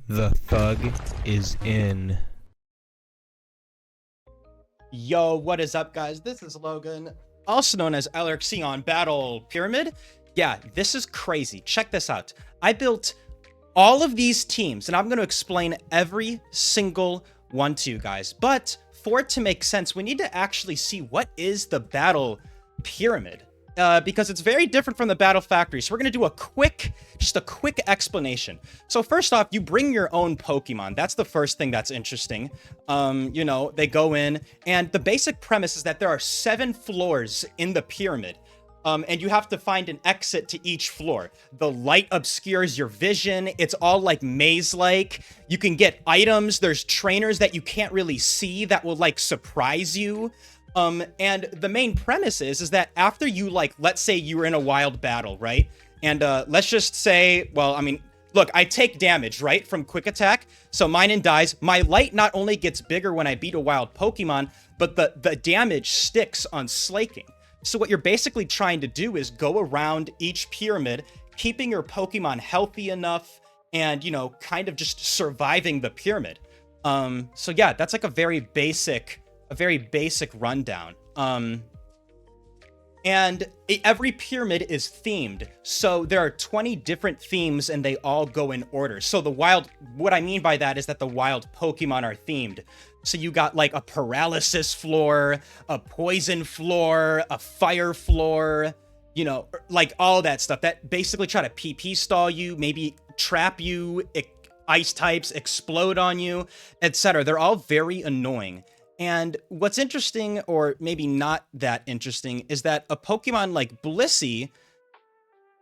The thug is in. Yo, what is up, guys? This is Logan, also known as LRC on Battle Pyramid. Yeah, this is crazy. Check this out. I built all of these teams, and I'm going to explain every single one to you guys. But for it to make sense, we need to actually see what is the Battle Pyramid. Because it's very different from the Battle Factory. So we're going to do just a quick explanation. So first off, you bring your own Pokemon. That's the first thing that's interesting. They go in, and the basic premise is that there are 7 floors in the pyramid. And you have to find an exit to each floor. The light obscures your vision. It's all like maze-like. You can get items. There's trainers that you can't really see that will like surprise you. And the main premise is that after you, like, let's say you were in a wild battle, right? And let's just say, well, I mean, look, I take damage, right, from quick attack. So mine dies. My light not only gets bigger when I beat a wild Pokemon, but the damage sticks on slaking. So what you're basically trying to do is go around each pyramid, keeping your Pokemon healthy enough and, you know, kind of just surviving the pyramid. So yeah, that's like a very basic rundown. And every pyramid is themed. So there are 20 different themes and they all go in order. So what I mean by that is that the wild Pokemon are themed. So you got like a paralysis floor, a poison floor, a fire floor, you know, like all that stuff that basically try to PP stall you, maybe trap you, ice types explode on you, etc. They're all very annoying. And what's interesting, or maybe not that interesting, is that a Pokemon like Blissey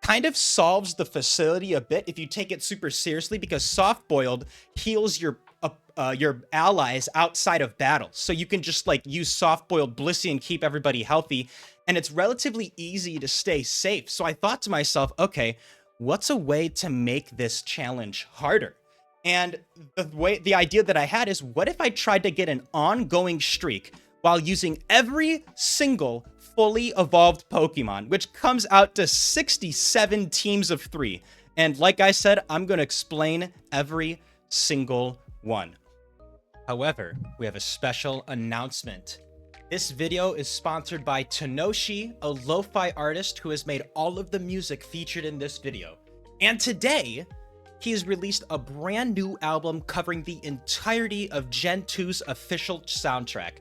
kind of solves the facility a bit if you take it super seriously, because Soft Boiled heals your allies outside of battle. So you can just like use Soft Boiled Blissey and keep everybody healthy, and it's relatively easy to stay safe. So I thought to myself, okay, what's a way to make this challenge harder? And the idea that I had is, what if I tried to get an ongoing streak while using every single fully evolved Pokemon, which comes out to 67 teams of 3. And like I said, I'm going to explain every single one. However, we have a special announcement. This video is sponsored by Tenoshi, a lo-fi artist who has made all of the music featured in this video. And today, he has released a brand new album covering the entirety of Gen 2's official soundtrack.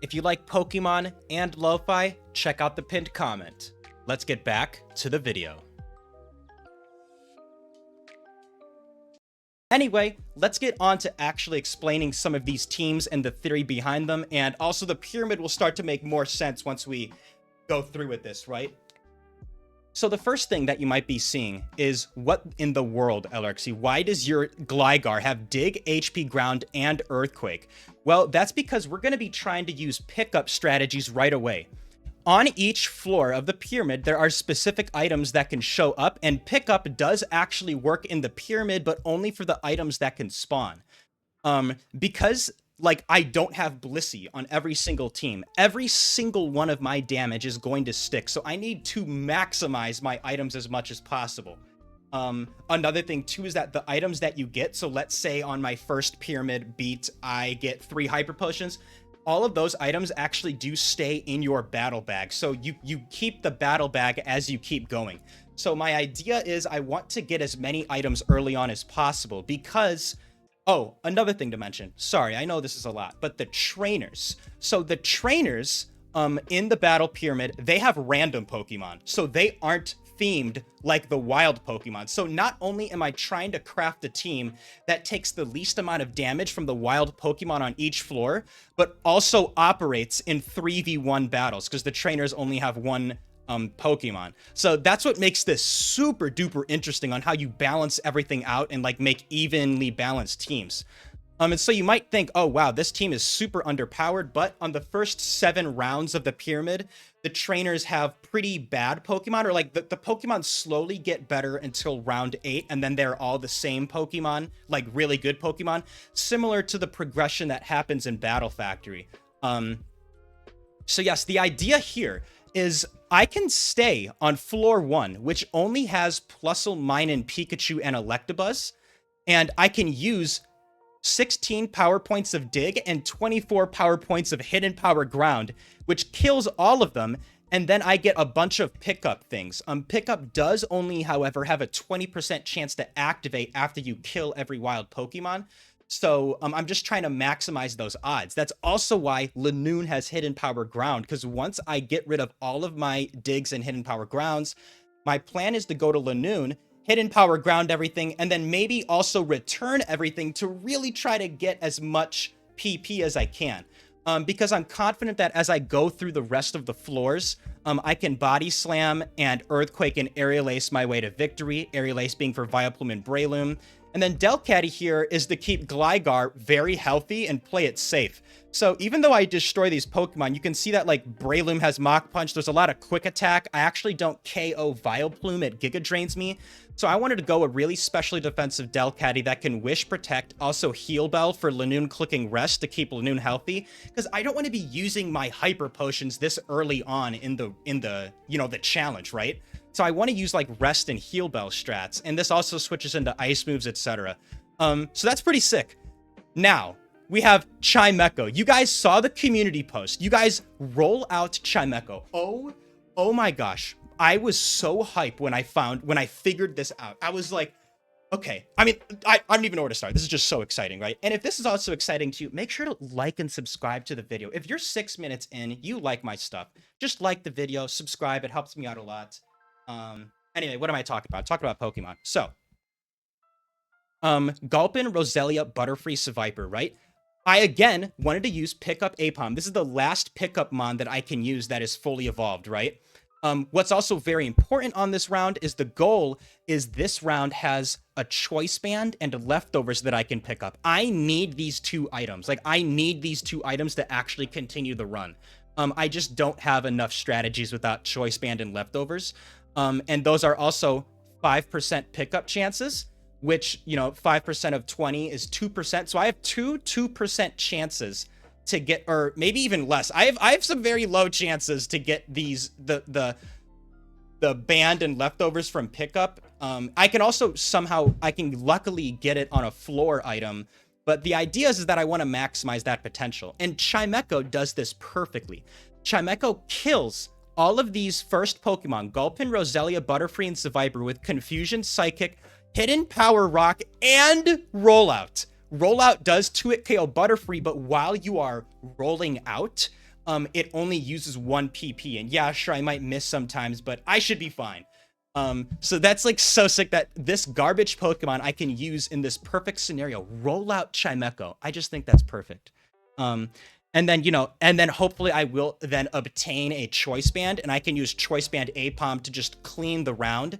If you like Pokemon and lo-fi, check out the pinned comment. Let's get back to the video. Anyway, let's get on to actually explaining some of these teams and the theory behind them, and also the pyramid will start to make more sense once we go through with this, right? So the first thing that you might be seeing is, what in the world, LRC? Why does your Gligar have Dig, HP Ground, and Earthquake? Well, that's because we're going to be trying to use pickup strategies right away. On each floor of the pyramid, there are specific items that can show up, and pickup does actually work in the pyramid, but only for the items that can spawn. Because like I don't have Blissey on every single team, every single one of my damage is going to stick. So I need to maximize my items as much as possible. Another thing too is that the items that you get, so let's say on my first pyramid beat, I get 3 Hyper Potions. All of those items actually do stay in your battle bag. So you keep the battle bag as you keep going. So my idea is I want to get as many items early on as possible, because oh, another thing to mention. Sorry, I know this is a lot, but the trainers. So the trainers in the battle pyramid, they have random Pokemon. So they aren't themed like the wild Pokemon. So not only am I trying to craft a team that takes the least amount of damage from the wild Pokemon on each floor, but also operates in 3v1 battles, because the trainers only have one Pokemon. So that's what makes this super duper interesting on how you balance everything out and like make evenly balanced teams. And so you might think, oh wow, this team is super underpowered, but on the first 7 rounds of the pyramid, the trainers have pretty bad Pokemon, or like the Pokemon slowly get better until round 8, and then they're all the same Pokemon, like really good Pokemon, similar to the progression that happens in Battle Factory. So yes, the idea here is I can stay on floor 1, which only has Plusle, Minun, Pikachu, and Electabuzz, and I can use 16 power points of dig and 24 power points of hidden power ground, which kills all of them. And then I get a bunch of pickup things. Pickup does only, however, have a 20% chance to activate after you kill every wild Pokemon. So I'm just trying to maximize those odds. That's also why Lanoon has hidden power ground, because once I get rid of all of my digs and hidden power grounds, my plan is to go to Lanoon, hidden power ground everything, and then maybe also return everything to really try to get as much PP as I can. Because I'm confident that as I go through the rest of the floors, I can Body Slam and Earthquake and Aerial Ace my way to victory, Aerial Ace being for Vileplume and Breloom. And then Delcatty here is to keep Gligar very healthy and play it safe. So even though I destroy these Pokemon, you can see that like Breloom has Mach Punch. There's a lot of quick attack. I actually don't KO Vileplume. It Giga Drains me. So I wanted to go a really specially defensive Delcatty that can Wish Protect, also Heal Bell for Lanoon clicking Rest to keep Lanoon healthy, because I don't want to be using my Hyper Potions this early on in the the challenge, right? So I want to use like Rest and Heal Bell strats, and this also switches into Ice moves, etc. So that's pretty sick. Now we have Chimecho. You guys saw the community post. You guys roll out Chimecho. Oh my gosh. I was so hyped when I figured this out. I was like, okay. I mean, I don't even know where to start. This is just so exciting, right? And if this is also exciting to you, make sure to like and subscribe to the video. If you're 6 minutes in, you like my stuff, just like the video, subscribe. It helps me out a lot. Anyway, what am I talking about? Talking about Pokemon. So, Gulpin, Roselia, Butterfree, Seviper, right? I, again, wanted to use Pickup Apom. This is the last Pickup Mon that I can use that is fully evolved, right? What's also very important on this round is the goal is this round has a Choice Band and leftovers that I can pick up. I need these two items. Like, I need these two items to actually continue the run. I just don't have enough strategies without Choice Band and leftovers. And those are also 5% pickup chances, which, 5% of 20 is 2%. So I have 2% chances to get, or maybe even less. I have some very low chances to get these, the band and leftovers from pickup. I can also I can luckily get it on a floor item, but the idea is that I want to maximize that potential. And Chimecho does this perfectly. Chimecho kills all of these first Pokemon, Gulpin, Roselia, Butterfree, and Seviper with Confusion, Psychic, Hidden Power Rock, and Rollout. Rollout does 2-hit KO Butterfree, but while you are rolling out, it only uses 1 PP. And yeah, sure, I might miss sometimes, but I should be fine. So that's like so sick that this garbage Pokemon I can use in this perfect scenario. Rollout Chimecho. I just think that's perfect. And then, hopefully I will then obtain a Choice Band, and I can use Choice Band Apom to just clean the round.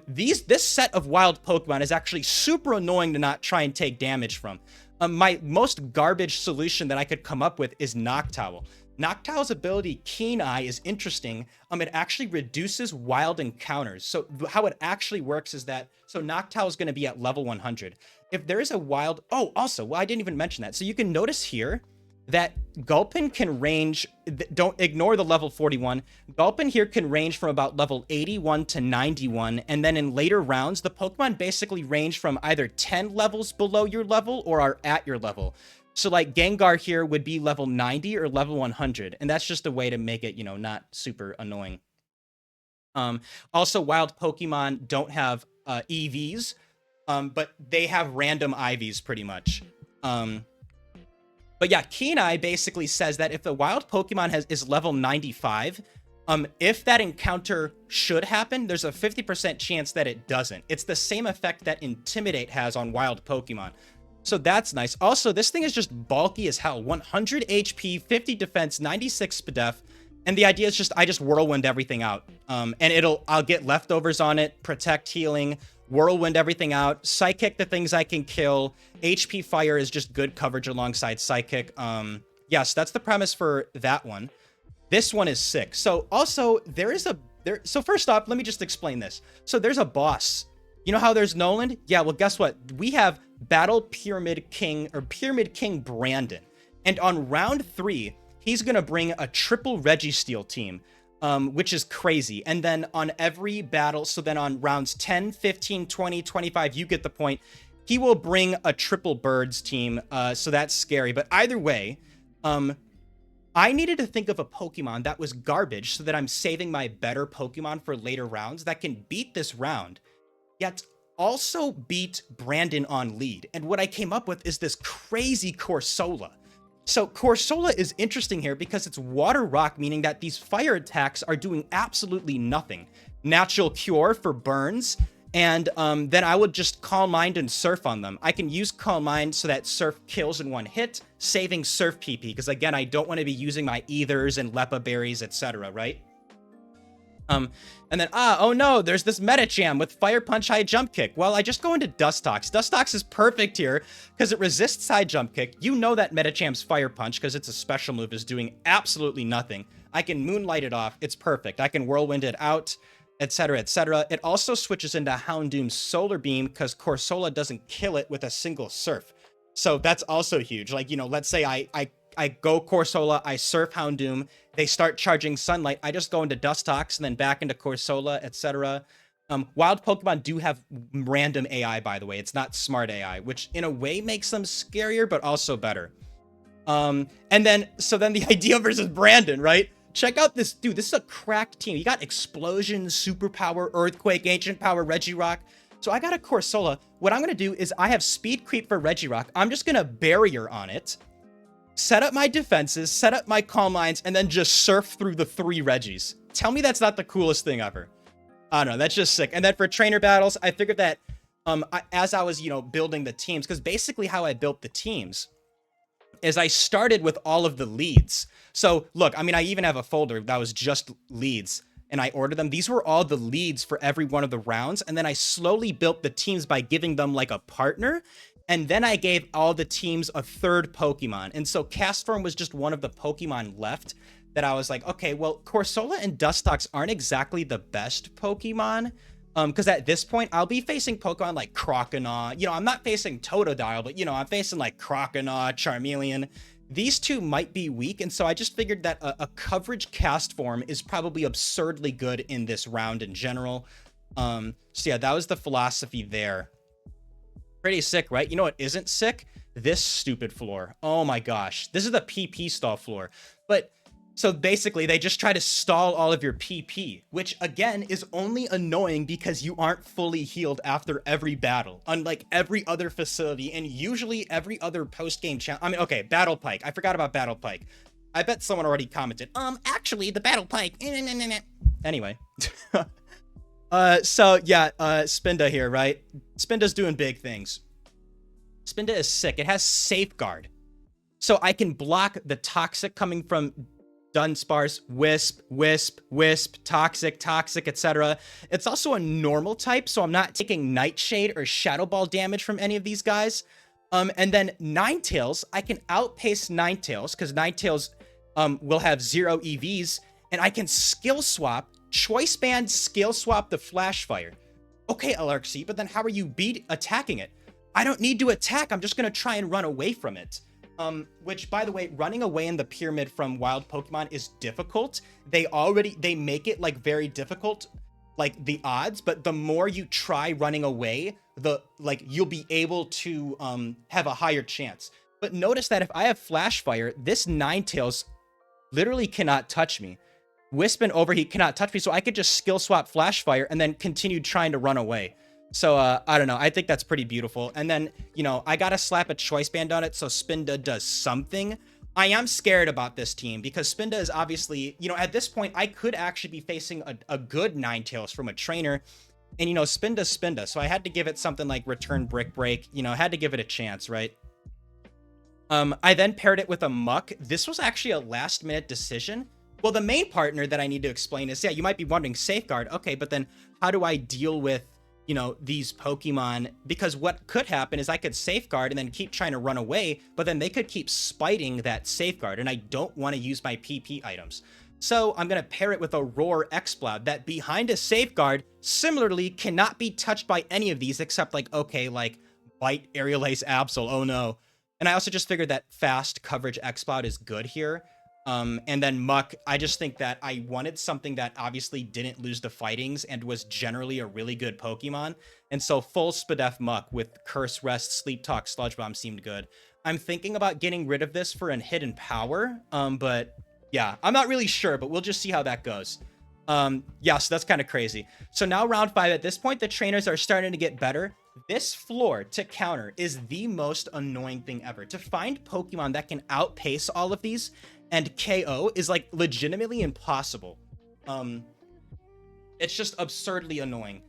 This set of wild Pokemon is actually super annoying to not try and take damage from. My most garbage solution that I could come up with is Noctowl. Noctowl's ability, Keen Eye, is interesting. It actually reduces wild encounters. So how it actually works is that, so Noctowl is going to be at level 100. If there is a wild, also, well, I didn't even mention that. So you can notice here that Gulpin can range, don't ignore the level 41, Gulpin here can range from about level 81 to 91, and then in later rounds, the Pokemon basically range from either 10 levels below your level or are at your level. So like Gengar here would be level 90 or level 100, and that's just a way to make it, not super annoying. Also, wild Pokemon don't have EVs, but they have random IVs pretty much. But yeah, Keen Eye basically says that if the wild Pokemon is level 95, if that encounter should happen, there's a 50% chance that it doesn't. It's the same effect that Intimidate has on wild Pokemon. So that's nice. Also, this thing is just bulky as hell. 100 HP, 50 defense, 96 SPDEF. And the idea is I just whirlwind everything out. And I'll get leftovers on it, protect, healing, whirlwind everything out, Psychic the things I can kill. HP Fire is just good coverage alongside Psychic. Yes, that's the premise for that one. This one is sick. So also so first off, let me just explain this. So there's a boss. You know how there's Noland? Yeah, well, guess what? We have Battle Pyramid King Brandon. And on round 3, he's going to bring a triple Registeel team, which is crazy. And then on every battle, so then on rounds 10, 15, 20, 25, you get the point, he will bring a triple birds team, so that's scary. But either way, I needed to think of a Pokemon that was garbage so that I'm saving my better Pokemon for later rounds that can beat this round, yet also beat Brandon on lead. And what I came up with is this crazy Corsola. So Corsola is interesting here because it's water rock, meaning that these fire attacks are doing absolutely nothing. Natural cure for burns, and then I would just Calm Mind and Surf on them. I can use Calm Mind so that Surf kills in one hit, saving Surf PP, because again, I don't want to be using my Ethers and Lepa Berries, etc., right? And then, oh no, there's this Medicham with Fire Punch High Jump Kick. Well, I just go into Dustox. Dustox is perfect here because it resists High Jump Kick. You know that Medicham's Fire Punch, because it's a special move, is doing absolutely nothing. I can Moonlight it off. It's perfect. I can Whirlwind it out, etc., etc. It also switches into Houndoom's Solar Beam because Corsola doesn't kill it with a single Surf. So that's also huge. Like, you know, let's say I go Corsola, I Surf Houndoom, they start charging Sunlight, I just go into Dustox and then back into Corsola, etc. Wild Pokemon do have random AI, by the way. It's not smart AI, which in a way makes them scarier, but also better. And then the idea versus Brandon, right? Check out this, dude, this is a cracked team. You got Explosion, Superpower, Earthquake, Ancient Power, Regirock. So I got a Corsola. What I'm going to do is I have Speed Creep for Regirock. I'm just going to Barrier on it, set up my defenses, set up my Calm Minds, and then just surf through the 3 Regis. Tell me that's not the coolest thing ever. I don't know, that's just sick. And then for trainer battles, I figured that as I was, you know, building the teams, because basically how I built the teams is I started with all of the leads. So look, I mean, I even have a folder that was just leads, and I ordered them. These were all the leads for every one of the rounds, and then I slowly built the teams by giving them like a partner. And then I gave all the teams a third Pokemon. And so Castform was just one of the Pokemon left that I was like, okay, well, Corsola and Dustox aren't exactly the best Pokemon. Because at this point, I'll be facing Pokemon like Croconaw. You know, I'm not facing Totodile, but, you know, I'm facing like Croconaw, Charmeleon. These two might be weak. And so I just figured that a coverage Castform is probably absurdly good in this round in general. So yeah, that was the philosophy there. Pretty sick, right? You know what isn't sick? This stupid floor. Oh my gosh. This is the PP stall floor. But so basically they just try to stall all of your PP, which again is only annoying because you aren't fully healed after every battle, unlike every other facility and usually every other post-game challenge. I mean, okay, Battle Pike. I forgot about Battle Pike. I bet someone already commented, actually the Battle Pike. Anyway. So yeah, Spinda here, right? Spinda's doing big things. Spinda is sick. It has Safeguard. So I can block the Toxic coming from Dunsparce, Wisp, Toxic, etc. It's also a normal type, so I'm not taking Nightshade or Shadow Ball damage from any of these guys. And then Ninetales, I can outpace Ninetales, because Ninetales will have 0 EVs, and I can skill swap, Choice Band skill swap the Flash Fire. Okay, LRC, but then how are you attacking it? I don't need to attack, I'm just gonna try and run away from it. Which, by the way, running away in the pyramid from wild Pokemon is difficult. They make it like very difficult, like the odds, but the more you try running away, you'll be able to have a higher chance. But notice that if I have Flash Fire, this Ninetales literally cannot touch me. Wisp and Overheat cannot touch me, so I could just skill swap Flash Fire and then continue trying to run away. So, I don't know. I think that's pretty beautiful. And then, you know, I gotta slap a Choice Band on it so Spinda does something. I am scared about this team because Spinda is obviously, you know, at this point, I could actually be facing a good Ninetales from a trainer. And, you know, Spinda's Spinda. So I had to give it something like Return Brick Break. You know, I had to give it a chance, right? I then paired it with a Muck. This was actually a last-minute decision. Well, the main partner that I need to explain is, yeah, you might be wondering, Safeguard. Okay, but then how do I deal with, you know, these Pokemon? Because what could happen is I could Safeguard and then keep trying to run away, but then they could keep spiting that Safeguard, and I don't want to use my PP items. So I'm going to pair it with a Roar Exploud that behind a Safeguard similarly cannot be touched by any of these except like, okay, like Bite, Aerial Ace, Absol, oh no. And I also just figured that fast coverage Exploud is good here. And then Muck, I just think that I wanted something that obviously didn't lose the fightings and was generally a really good Pokemon. And so full Spadef Muck with Curse, Rest, Sleep Talk, Sludge Bomb seemed good. I'm thinking about getting rid of this for an Hidden Power, but yeah, I'm not really sure, but we'll just see how that goes. Yeah, so that's kind of crazy. So now round 5, at this point, the trainers are starting to get better. This floor to counter is the most annoying thing ever. To find Pokemon that can outpace all of these and KO is like legitimately impossible. It's just absurdly annoying.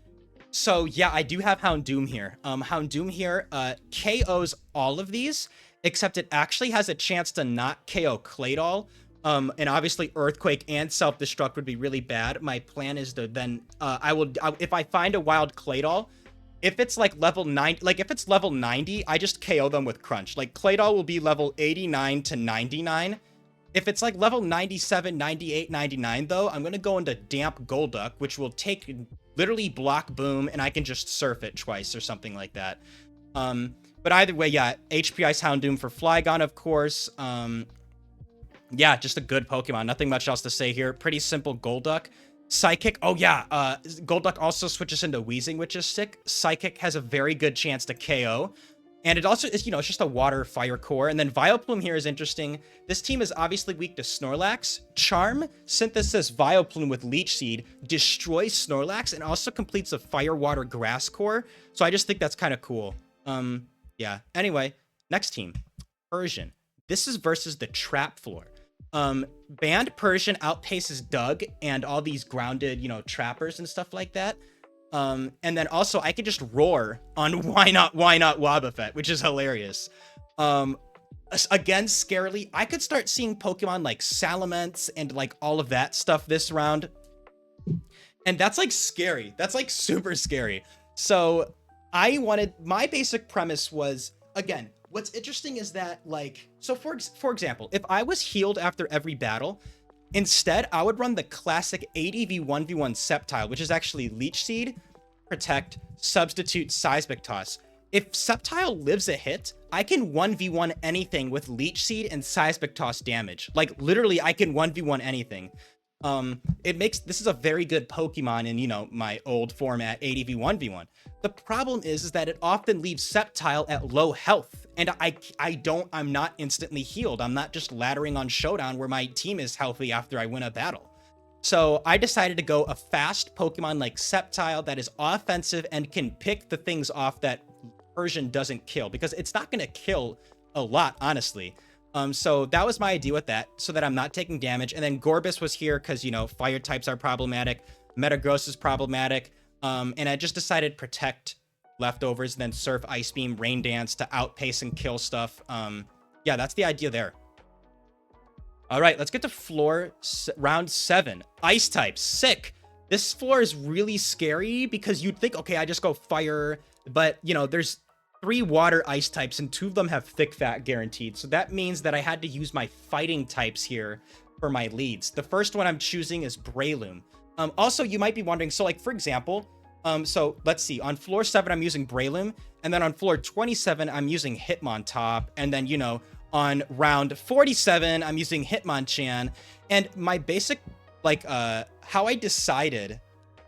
So yeah, I do have Houndoom here. Houndoom here KOs all of these, except it actually has a chance to not KO Claydol. And obviously Earthquake and Self-Destruct would be really bad. My plan is to then, if I find a wild Claydol, if it's like level 9, like if it's level 90, I just KO them with Crunch. Like Claydol will be level 89 to 99. If it's like level 97, 98, 99 though, I'm going to go into Damp Golduck, which will take literally block Boom, and I can just surf it twice or something like that. But either way, yeah, HP Ice Houndoom for Flygon, of course. Yeah, just a good Pokemon. Nothing much else to say here. Pretty simple Golduck. Psychic, oh yeah, Golduck also switches into Weezing, which is sick. Psychic has a very good chance to KO. And it also is, it's just a water fire core. And then Vileplume here is interesting. This team is obviously weak to Snorlax. Charm, Synthesis Vileplume with Leech Seed destroys Snorlax and also completes a fire water grass core. So I just think that's kind of cool. Yeah. Anyway, next team, Persian. This is versus the Trap floor. Banned Persian outpaces Doug and all these grounded, trappers and stuff like that. And then also I could just roar on why not Wobbuffet, which is hilarious. Again, scarily, I could start seeing Pokemon like Salamence and like all of that stuff this round. And that's like scary. That's like super scary. So my basic premise was, again, what's interesting is that so for example, if I was healed after every battle, instead, I would run the classic ADV 1v1 Sceptile, which is actually Leech Seed, Protect, Substitute, Seismic Toss. If Sceptile lives a hit, I can 1v1 anything with Leech Seed and Seismic Toss damage. Like, literally, I can 1v1 anything. This is a very good Pokemon in, my old format, ADV 1v1. The problem is that it often leaves Sceptile at low health, and I'm not instantly healed. I'm not just laddering on Showdown where my team is healthy after I win a battle. So I decided to go a fast Pokemon like Sceptile that is offensive and can pick the things off that Persian doesn't kill, because it's not going to kill a lot, honestly. So that was my idea with that, so that I'm not taking damage. And then Gorbis was here because, fire types are problematic. Metagross is problematic. And I just decided Protect leftovers, then Surf, Ice Beam, Rain Dance to outpace and kill stuff. Yeah, that's the idea there. All right, let's get to round 7. Ice types, sick. This floor is really scary because you'd think, okay, I just go fire, but there's 3 water ice types and 2 of them have thick fat guaranteed. So that means that I had to use my fighting types here for my leads. The first one I'm choosing is Breloom. Also, you might be wondering, so like, for example, so let's see, on floor 7, I'm using Breloom, and then on floor 27, I'm using Hitmontop, and then, on round 47, I'm using Hitmonchan, and my basic, how I decided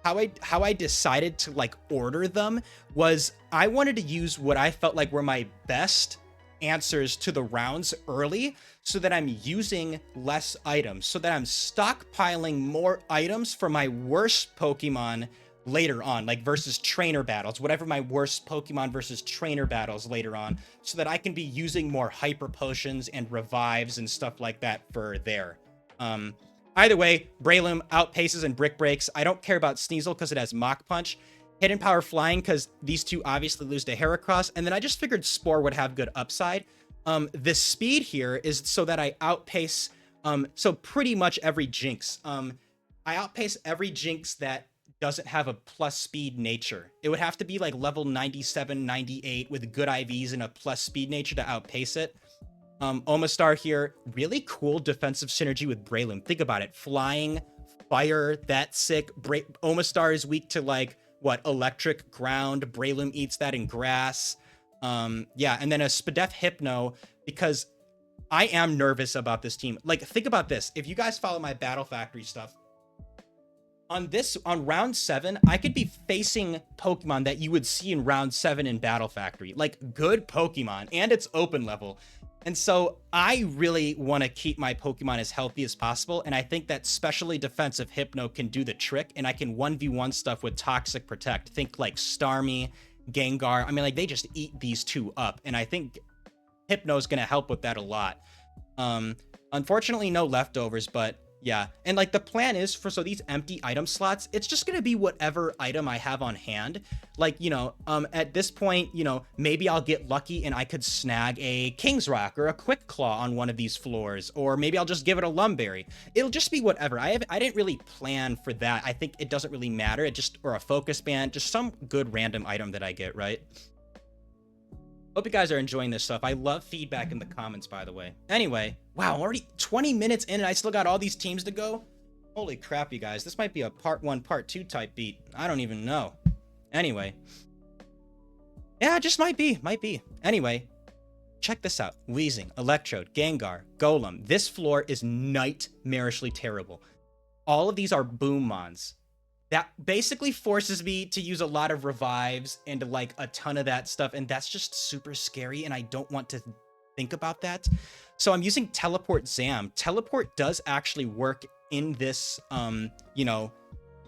to like order them was I wanted to use what I felt like were my best answers to the rounds early, so that I'm using less items, so that I'm stockpiling more items for my worst Pokemon later on, like versus trainer battles, whatever my worst Pokemon versus trainer battles later on, so that I can be using more hyper potions and revives and stuff like that for there. Either way, Breloom outpaces and Brick Breaks. I don't care about Sneasel because it has Mach Punch. Hidden Power Flying because these two obviously lose to Heracross. And then I just figured Spore would have good upside. The speed here is so that I outpace, so pretty much every Jinx. I outpace every Jinx that doesn't have a plus speed nature. It would have to be like level 97, 98 with good IVs and a plus speed nature to outpace it. Omastar here, really cool defensive synergy with Breloom. Think about it. Flying, fire, that's sick. Omastar is weak to like, what, electric, ground. Breloom eats that in grass. Yeah, and then a Spadef Hypno, because I am nervous about this team. Like, think about this. If you guys follow my Battle Factory stuff, on round 7, I could be facing Pokemon that you would see in round 7 in Battle Factory, like good Pokemon, and it's open level. And so I really want to keep my Pokemon as healthy as possible, and I think that specially defensive Hypno can do the trick, and I can 1v1 stuff with Toxic Protect. Think like Starmie, Gengar. I mean, like, they just eat these two up, and I think Hypno's going to help with that a lot. Unfortunately, no leftovers, but yeah. And like the plan is so these empty item slots, it's just going to be whatever item I have on hand. Like, you know, at this point, you know, maybe I'll get lucky and I could snag a King's Rock or a Quick Claw on one of these floors, or maybe I'll just give it a Lumberry. It'll just be whatever. I didn't really plan for that. I think it doesn't really matter. It just, or a Focus Band, just some good random item that I get, right? Hope you guys are enjoying this stuff. I love feedback in the comments, by the way. Anyway, wow, I'm already 20 minutes in and I still got all these teams to go. Holy crap, you guys. This might be a part 1, part 2 type beat. I don't even know. Anyway. Yeah, it just might be. Anyway, check this out. Weezing, Electrode, Gengar, Golem. This floor is nightmarishly terrible. All of these are Boom Mons. That basically forces me to use a lot of revives and like a ton of that stuff, and that's just super scary, and I don't want to think about that. So I'm using Teleport Zam. Teleport does actually work in this, you know,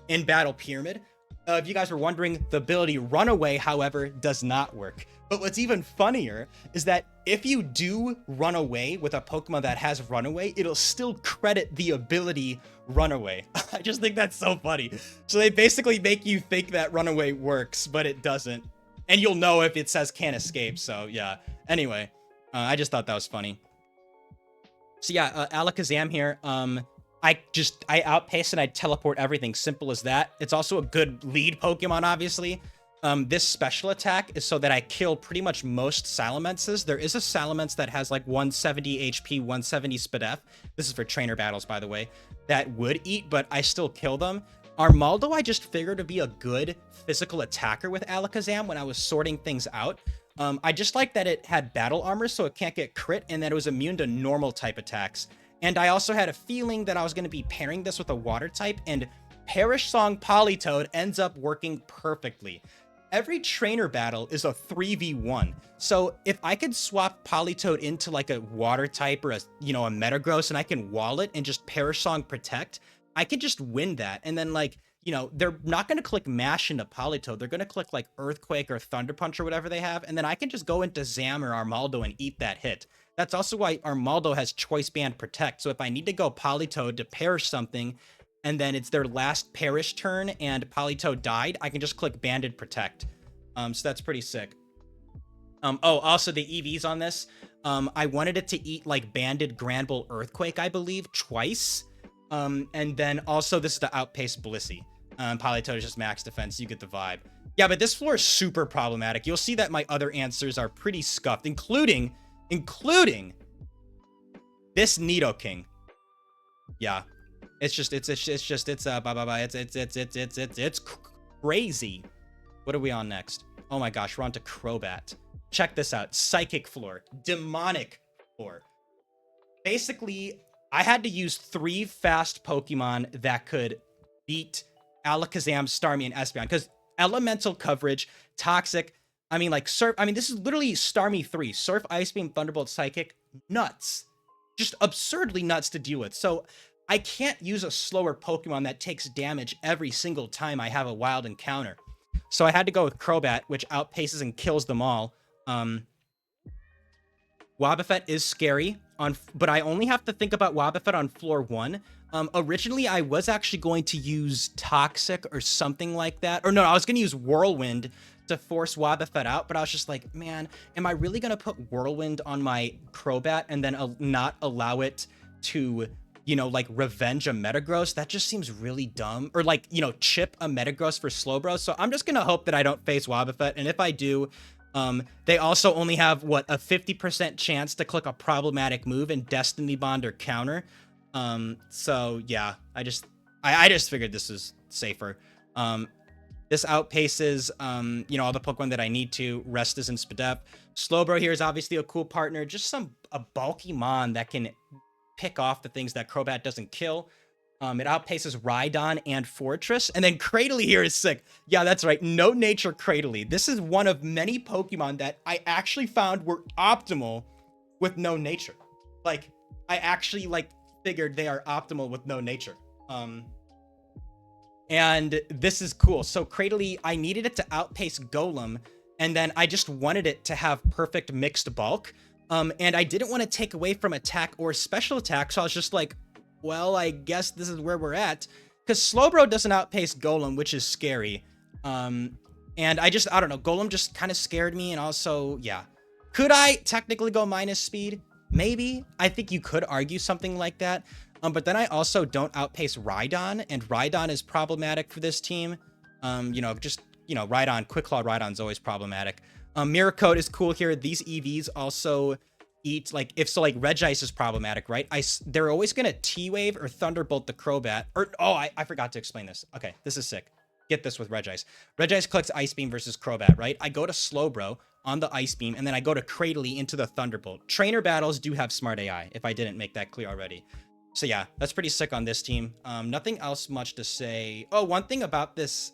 in Battle Pyramid. If you guys were wondering, the ability Runaway, however, does not work. But what's even funnier is that if you do run away with a Pokemon that has Runaway, it'll still credit the ability Runaway. I just think that's so funny. So they basically make you think that Runaway works, but it doesn't. And you'll know if it says can't escape, so yeah. Anyway, I just thought that was funny. So yeah, Alakazam here. I outpace and I teleport everything. Simple as that. It's also a good lead Pokemon, obviously. This special attack is so that I kill pretty much most Salamences. There is a Salamence that has like 170 HP, 170 SpDef. This is for trainer battles, by the way, that would eat, but I still kill them. Armaldo, I just figured to be a good physical attacker with Alakazam when I was sorting things out. I just like that it had battle armor, so it can't get crit, and that it was immune to normal type attacks. And I also had a feeling that I was going to be pairing this with a water type, and Perish Song Politoed ends up working perfectly. Every trainer battle is a 3v1. So if I could swap Politoed into like a water type or a, you know, a Metagross, and I can wall it and just Perish Song Protect, I could just win that. And then, like, you know, they're not going to click Mash into Politoed. They're going to click like Earthquake or Thunder Punch or whatever they have. And then I can just go into Zam or Armaldo and eat that hit. That's also why Armaldo has Choice Band Protect. So if I need to go Politoed to perish something, and then it's their last perish turn and Politoed died, I can just click Banded Protect. So that's pretty sick. Oh, also the EVs on this. I wanted it to eat like Banded Granbull Earthquake, I believe, twice. And then also this is the outpace Blissey. Politoed is just max defense. You get the vibe. Yeah, but this floor is super problematic. You'll see that my other answers are pretty scuffed, including this Nidoking. Yeah, it's crazy. What are we on next? Oh my gosh, we're on to Crobat. Check this out. Psychic floor, demonic floor. Basically, I had to use 3 fast Pokemon that could beat Alakazam, Starmie, and Espeon, because elemental coverage, toxic. I mean, like, Surf. I mean, this is literally Starmie 3. Surf, Ice Beam, Thunderbolt, Psychic. Nuts. Just absurdly nuts to deal with. So I can't use a slower Pokemon that takes damage every single time I have a wild encounter. So I had to go with Crobat, which outpaces and kills them all. Wobbuffet is scary, but I only have to think about Wobbuffet on floor 1. Originally, I was actually going to use Toxic or something like that. Or no, I was going to use Whirlwind to force Wobbuffet out, but I was just like, man, am I really going to put Whirlwind on my Crobat and then not allow it to, you know, like revenge a Metagross? That just seems really dumb. Or like, you know, chip a Metagross for Slowbro. So I'm just going to hope that I don't face Wobbuffet. And if I do, they also only have, what, a 50% chance to click a problematic move in Destiny Bond or Counter. So yeah, I just figured this is safer. This outpaces, you know, all the Pokemon that I need to. Rest is in Spadef. Slowbro here is obviously a cool partner. Just a bulky mon that can pick off the things that Crobat doesn't kill. It outpaces Rhydon and Fortress. And then Cradily here is sick. Yeah, that's right. No Nature Cradily. This is one of many Pokemon that I actually found were optimal with no nature. Like, I actually, like, figured they are optimal with no nature. And this is cool. So Cradily, I needed it to outpace Golem, and then I just wanted it to have perfect mixed bulk. And I didn't want to take away from attack or special attack, so I was just like, well, I guess this is where we're at. Because Slowbro doesn't outpace Golem, which is scary. And I don't know, Golem just kind of scared me, and also, yeah. Could I technically go minus speed? Maybe. I think you could argue something like that. But then I also don't outpace Rhydon, and Rhydon is problematic for this team. You know, Rhydon, Quick Claw Rhydon's always problematic. Mirror Coat is cool here. These EVs also eat, like, like Regice is problematic, right? They're always gonna T-Wave or Thunderbolt the Crobat. I forgot to explain this. Okay, this is sick. Get this with Regice. Regice clicks Ice Beam versus Crobat, right? I go to Slowbro on the Ice Beam, and then I go to Cradily into the Thunderbolt. Trainer battles do have Smart AI, if I didn't make that clear already. So yeah, that's pretty sick on this team. Nothing else much to say. Oh, one thing about this.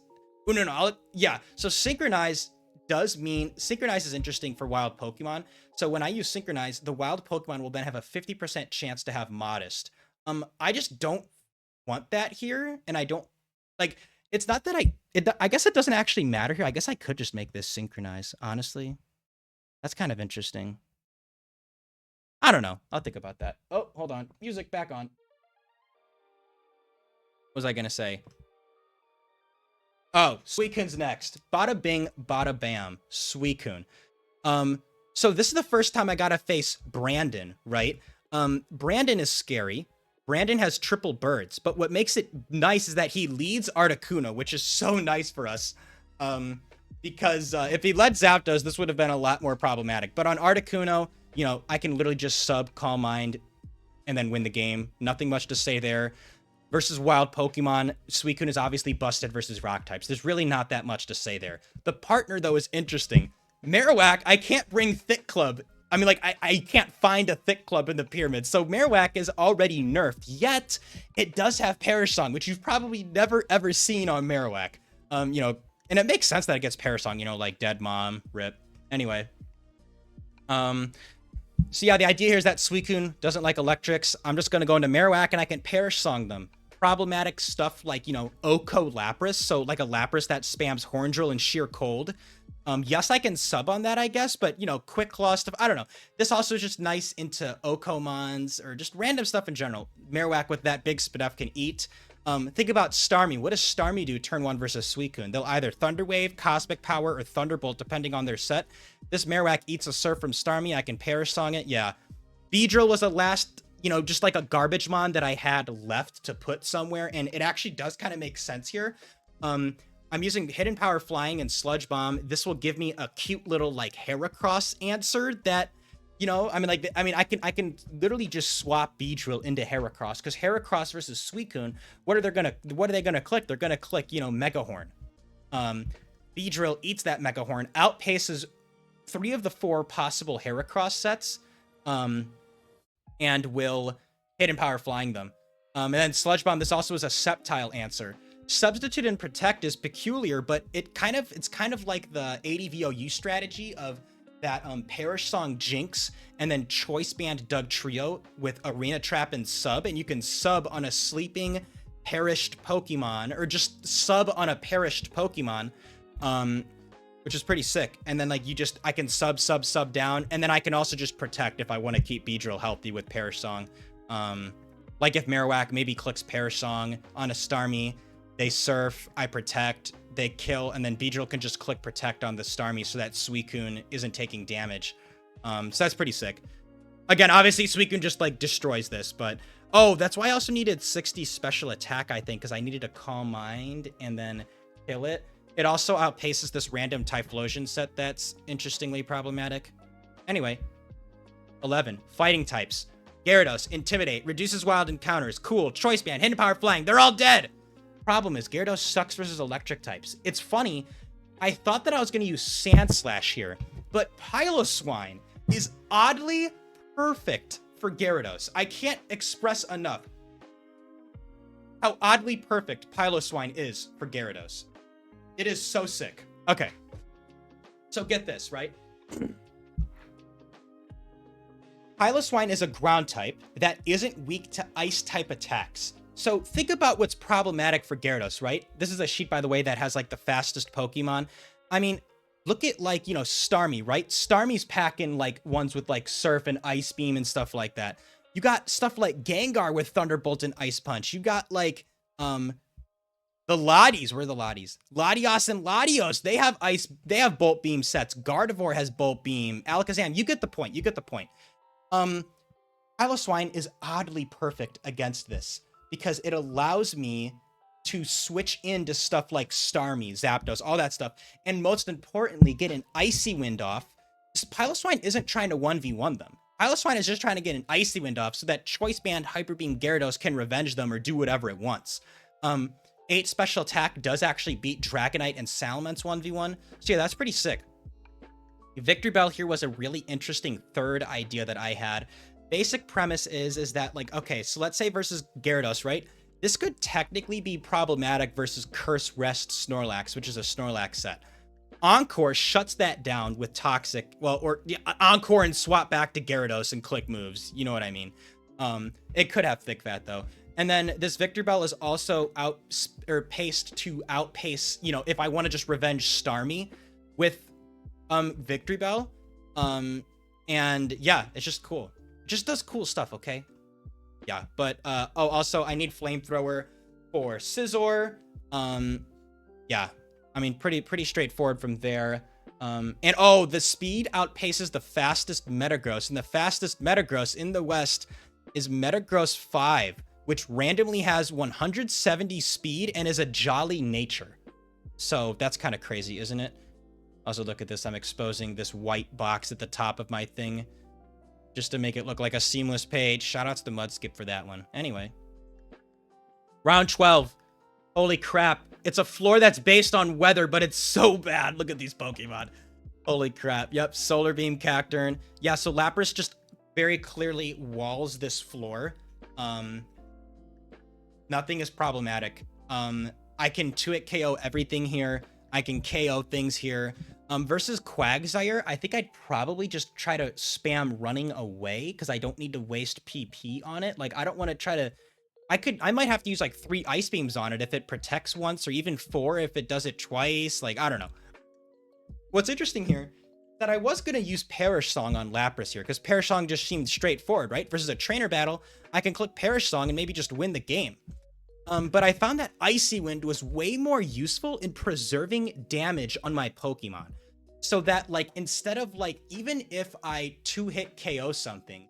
Oh, no. Yeah, so Synchronize is interesting for wild Pokemon. So when I use Synchronize, the wild Pokemon will then have a 50% chance to have Modest. I just don't want that here, and I don't, like, it's not that I guess it doesn't actually matter here. I guess I could just make this Synchronize, honestly. That's kind of interesting. I don't know. I'll think about that. Oh, hold on. Music back on. What was I gonna say? Oh, Suicune's next. Bada bing, bada bam. Suicune. So this is the first time I gotta face Brandon, right? Brandon is scary. Brandon has triple birds, but what makes it nice is that he leads Articuno, which is so nice for us. Because if he led Zapdos, this would have been a lot more problematic. But on Articuno, you know, I can literally just sub Calm Mind and then win the game. Nothing much to say there. Versus wild Pokemon, Suicune is obviously busted versus rock types. There's really not that much to say there. The partner, though, is interesting. Marowak, I can't bring Thick Club. I mean, like, I can't find a Thick Club in the pyramid. So Marowak is already nerfed, yet it does have Perish Song, which you've probably never, ever seen on Marowak. You know, and it makes sense that it gets Perish Song, you know, like Dead Mom, RIP. Anyway. So yeah, the idea here is that Suicune doesn't like electrics. I'm just going to go into Marowak and I can Perish Song them. Problematic stuff like, you know, Oko Lapras. So like a Lapras that spams Horn Drill and Sheer Cold. Yes, I can sub on that, I guess, but, you know, Quick Claw stuff, I don't know. This also is just nice into Okomons or just random stuff in general. Marowak with that big Spadef can eat. Think about Starmie. What does Starmie do turn 1 versus Suicune? They'll either Thunder Wave, Cosmic Power, or Thunderbolt, depending on their set. This Marowak eats a Surf from Starmie. I can Perish Song it. Yeah. Beedrill was a last, you know, just like a garbage mon that I had left to put somewhere, and it actually does kind of make sense here. I'm using Hidden Power Flying and Sludge Bomb. This will give me a cute little, like, Heracross answer that, you know, I mean, I can literally just swap Beedrill into Heracross, because Heracross versus Suicune, what are they gonna click? They're gonna click, you know, Mega Horn. Beedrill eats that Mega Horn, outpaces 3 of the 4 possible Heracross sets, and will Hidden Power Flying them. And then Sludge Bomb, this also is a Sceptile answer. Substitute and Protect is peculiar, but it's kind of like the ADVOU strategy of that Perish Song Jinx and then Choice Band Doug Trio with Arena Trap and Sub, and you can sub on a sleeping perished Pokemon, or just sub on a perished Pokemon, which is pretty sick. And then, like, I can sub down, and then I can also just Protect if I want to keep Beedrill healthy with Perish Song. Like if Marowak maybe clicks Perish Song on a Starmie, they Surf, I Protect, they kill, and then Beedrill can just click Protect on the Starmie so that Suicune isn't taking damage. So that's pretty sick. Again, obviously Suicune just, like, destroys this, but... Oh, that's why I also needed 60 special attack, I think, because I needed a Calm Mind and then kill it. It also outpaces this random Typhlosion set that's interestingly problematic. Anyway. 11. Fighting types. Gyarados, Intimidate, reduces wild encounters, cool, Choice Band, Hidden Power Flying, they're all dead! problem is Gyarados sucks versus electric types. It's funny, I thought that I was going to use Sand Slash here, but Piloswine is oddly perfect for Gyarados. I can't express enough how oddly perfect Piloswine is for Gyarados. It is so sick. Okay. So get this, right? Piloswine is a ground type that isn't weak to ice type attacks. So think about what's problematic for Gyarados, right? This is a sheet, by the way, that has like the fastest Pokemon. I mean, look at like, you know, Starmie, right? Starmie's packing like ones with like Surf and Ice Beam and stuff like that. You got stuff like Gengar with Thunderbolt and Ice Punch. You got like the Latios. Where are the Latios? Latios and Latios. They have Bolt Beam sets. Gardevoir has Bolt Beam. Alakazam. You get the point. You get the point. Piloswine is oddly perfect against this because it allows me to switch into stuff like Starmie, Zapdos, all that stuff, and most importantly, get an Icy Wind off. Piloswine isn't trying to 1v1 them. Piloswine is just trying to get an Icy Wind off so that Choice Band Hyper Beam Gyarados can revenge them or do whatever it wants. 8 special attack does actually beat Dragonite and Salamence 1v1, so yeah, that's pretty sick. Victory Bell here was a really interesting third idea that I had. Basic premise is that, like, okay, so let's say versus Gyarados, right? This could technically be problematic versus Curse Rest Snorlax, which is a Snorlax set. Encore shuts that down with Toxic, well, or yeah, Encore and swap back to Gyarados and click moves. You know what I mean? It could have Thick Fat though. And then this Victory Bell is also paced to outpace, you know, if I want to just revenge Starmie with Victory Bell. And yeah, it's just cool. It just does cool stuff, okay? Yeah, but oh, also I need Flamethrower for Scizor. Yeah, I mean pretty straightforward from there. And oh, the speed outpaces the fastest Metagross, and the fastest Metagross in the West is Metagross 5, which randomly has 170 speed and is a jolly nature. So that's kind of crazy, isn't it? Also, look at this. I'm exposing this white box at the top of my thing just to make it look like a seamless page. Shout out to the Mudskip for that one. Anyway. Round 12. Holy crap. It's a floor that's based on weather, but it's so bad. Look at these Pokemon. Holy crap. Yep, Solar Beam, Cacturne. Yeah, so Lapras just very clearly walls this floor. Nothing is problematic. I can 2-hit KO everything here. I can KO things here. Versus Quagsire, I think I'd probably just try to spam running away because I don't need to waste PP on it. Like, I don't want to try to... I might have to use like 3 Ice Beams on it if it protects once, or even 4 if it does it twice. Like, I don't know. What's interesting here, that I was going to use Perish Song on Lapras here, because Perish Song just seemed straightforward, right? Versus a trainer battle, I can click Perish Song and maybe just win the game. But I found that Icy Wind was way more useful in preserving damage on my Pokemon. So that, like, instead of, like, even if I 2-hit KO something,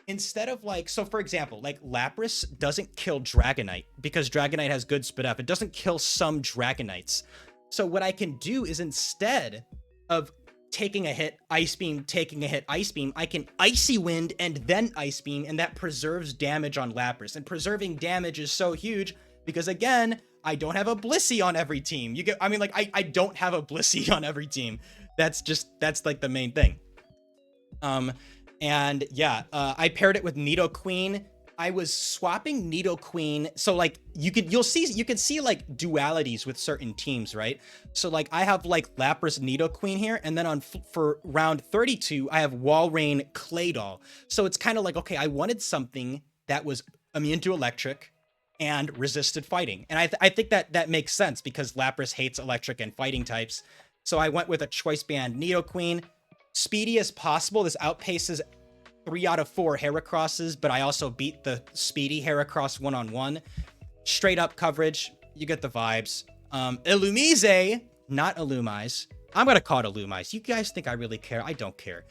instead of, like, so for example, like, Lapras doesn't kill Dragonite because Dragonite has good spit up. It doesn't kill some Dragonites. So what I can do is, instead of taking a hit, Ice Beam, taking a hit, Ice Beam, I can Icy Wind and then Ice Beam, and that preserves damage on Lapras. And preserving damage is so huge because, again, I don't have a Blissey on every team. You get, I mean, like, I don't have a Blissey on every team. That's like the main thing. And yeah, I paired it with Nidoqueen. I was swapping Nidoqueen. So like you can see like dualities with certain teams, right? So like I have like Lapras Nidoqueen here, and then for round 32, I have Walrein Claydol. So it's kind of like, okay, I wanted something that was immune to electric and resisted fighting. And I think that makes sense because Lapras hates electric and fighting types. So I went with a Choice Band Nidoqueen. Speedy as possible. This outpaces 3 out of 4 Heracrosses, but I also beat the Speedy Heracross one-on-one. Straight up coverage. You get the vibes. Illumise, not Illumise. I'm going to call it Illumise. You guys think I really care? I don't care.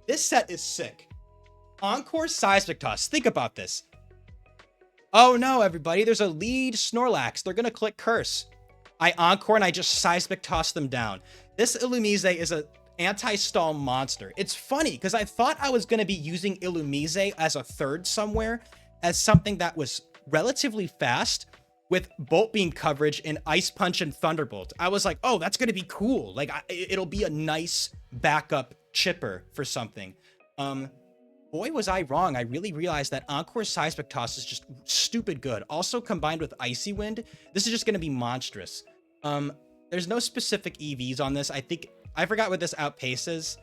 This set is sick. Encore Seismic Toss. Think about this. Oh no, everybody. There's a lead Snorlax. They're going to click Curse. I Encore and I just Seismic Toss them down. This Illumise is a anti-stall monster. It's funny because I thought I was going to be using Illumise as a third somewhere, as something that was relatively fast, with Bolt Beam coverage and Ice Punch and Thunderbolt. I was like, oh, that's going to be cool. Like, it'll be a nice backup chipper for something. Boy, was I wrong. I really realized that Encore Seismic Toss is just stupid good. Also, combined with Icy Wind, this is just going to be monstrous. There's no specific EVs on this. I forgot what this outpaces.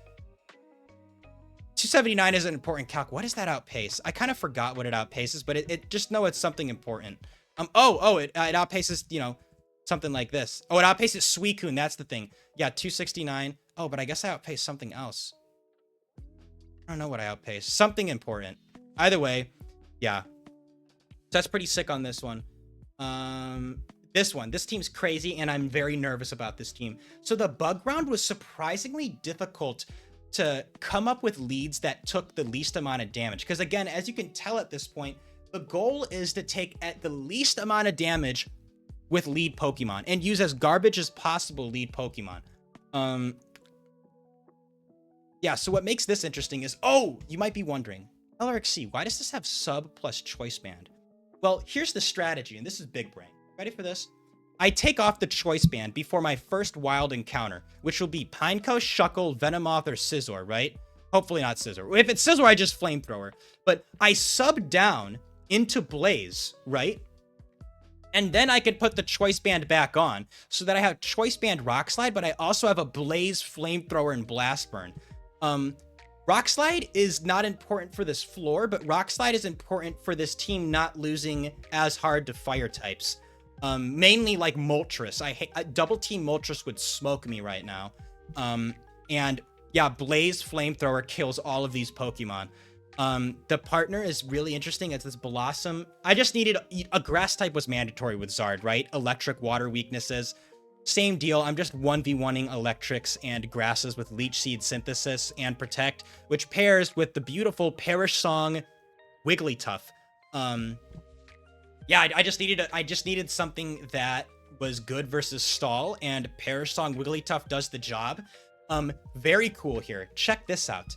279 is an important calc. What does that outpace? I kind of forgot what it outpaces, but it just know it's something important. It outpaces, you know, something like this. Oh, it outpaces Suicune. That's the thing. Yeah, 269. Oh, but I guess I outpaced something else. I don't know what I outpaced. Something important. Either way, yeah. So that's pretty sick on this one. This team's crazy, and I'm very nervous about this team. So the bug round was surprisingly difficult to come up with leads that took the least amount of damage. Because again, as you can tell at this point, the goal is to take at the least amount of damage with lead Pokemon and use as garbage as possible lead Pokemon. Yeah, so what makes this interesting is, oh, you might be wondering, LRXC, why does this have sub plus choice band? Well, here's the strategy, and this is big brain. Ready for this? I take off the choice band before my first wild encounter, which will be Pineco, Shuckle, Venomoth, or Scizor, right? Hopefully not Scizor. If it's Scizor, I just Flamethrower. But I sub down into Blaze, right? And then I could put the choice band back on so that I have choice band Rock Slide, but I also have a Blaze, Flamethrower, and Blast Burn. Rock Slide is not important for this floor, but Rock Slide is important for this team not losing as hard to fire types. Mainly like Moltres. Double team Moltres would smoke me right now. And yeah, Blaze Flamethrower kills all of these Pokemon. The partner is really interesting. It's this Blossom. I just needed a grass type was mandatory with Zard, right? Electric, water weaknesses. Same deal. I'm just 1v1ing electrics and grasses with Leech Seed Synthesis and Protect, which pairs with the beautiful Perish Song Wigglytuff. Yeah, I just needed something that was good versus Stall, and Perish Song Wigglytuff does the job. Very cool here. Check this out.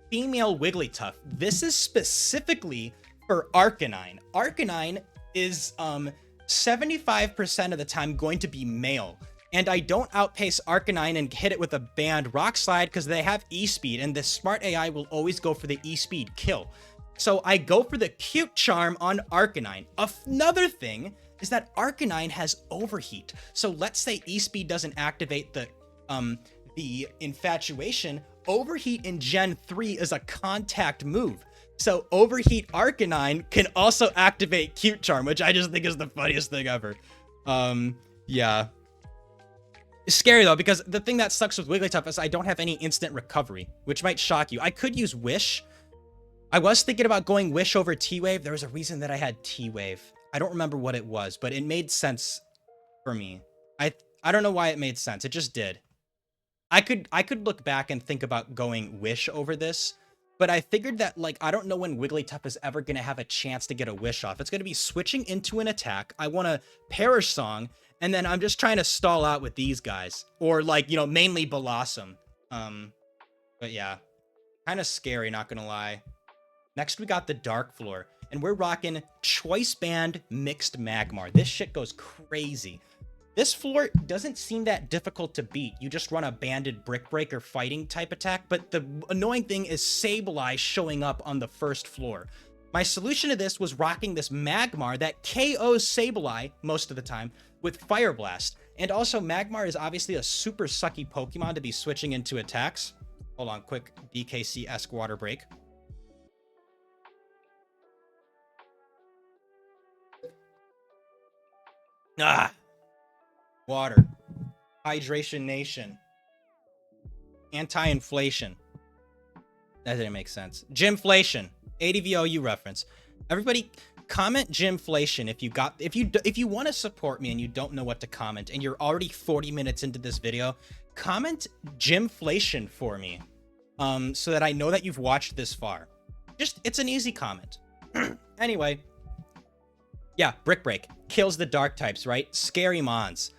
Female Wigglytuff. This is specifically for Arcanine. Arcanine is 75% of the time going to be male. And I don't outpace Arcanine and hit it with a banned Rock Slide because they have E-Speed, and the smart AI will always go for the E-Speed kill. So I go for the Cute Charm on Arcanine. Another thing is that Arcanine has Overheat. So let's say E-Speed doesn't activate the Infatuation. Overheat in Gen 3 is a contact move. So Overheat Arcanine can also activate Cute Charm, which I just think is the funniest thing ever. Yeah. It's scary though, because the thing that sucks with Wigglytuff is I don't have any instant recovery, which might shock you. I could use Wish. I was thinking about going Wish over T-Wave. There was a reason that I had T-Wave. I don't remember what it was, but it made sense for me. I don't know why it made sense. It just did. I could look back and think about going Wish over this, but I figured that, like, I don't know when Wigglytuff is ever going to have a chance to get a Wish off. It's going to be switching into an attack. I want to Perish Song, and then I'm just trying to stall out with these guys. Or, like, you know, mainly Blossom. But yeah, kind of scary, not going to lie. Next, we got the Dark Floor, and we're rocking Choice Band Mixed Magmar. This shit goes crazy. This floor doesn't seem that difficult to beat. You just run a banded Brick Breaker fighting type attack, but the annoying thing is Sableye showing up on the first floor. My solution to this was rocking this Magmar that KOs Sableye most of the time with Fire Blast. And also, Magmar is obviously a super sucky Pokemon to be switching into attacks. Hold on, quick DKC-esque water break. Ah! Water. Hydration Nation. Anti-inflation. That didn't make sense. Gymflation. ADVOU reference. Everybody comment Gymflation if you want to support me and you don't know what to comment and you're already 40 minutes into this video, comment Gymflation for me. So that I know that you've watched this far. It's an easy comment. Anyway. Yeah, Brick Break. Kills the dark types, right? Scary Mons.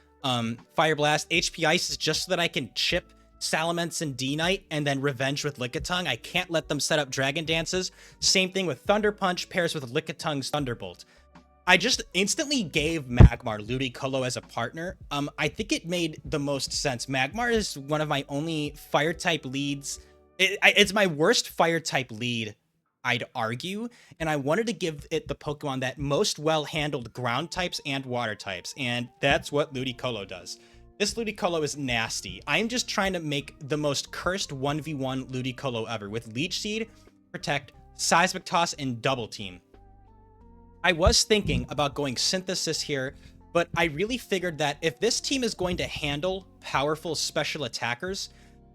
Fire Blast, HP Ice is just so that I can chip Salamence and D-Knight and then Revenge with Lickitung. I can't let them set up Dragon Dances. Same thing with Thunder Punch, pairs with Lickitun's Thunderbolt. I just instantly gave Magmar Ludicolo as a partner. I think it made the most sense. Magmar is one of my only fire type leads. It's my worst fire type lead, I'd argue, and I wanted to give it the Pokemon that most well handled ground types and water types, and that's what Ludicolo does. This Ludicolo is nasty. I'm just trying to make the most cursed 1v1 Ludicolo ever with Leech Seed, Protect, Seismic Toss, and Double Team. I was thinking about going Synthesis here, but I really figured that if this team is going to handle powerful special attackers,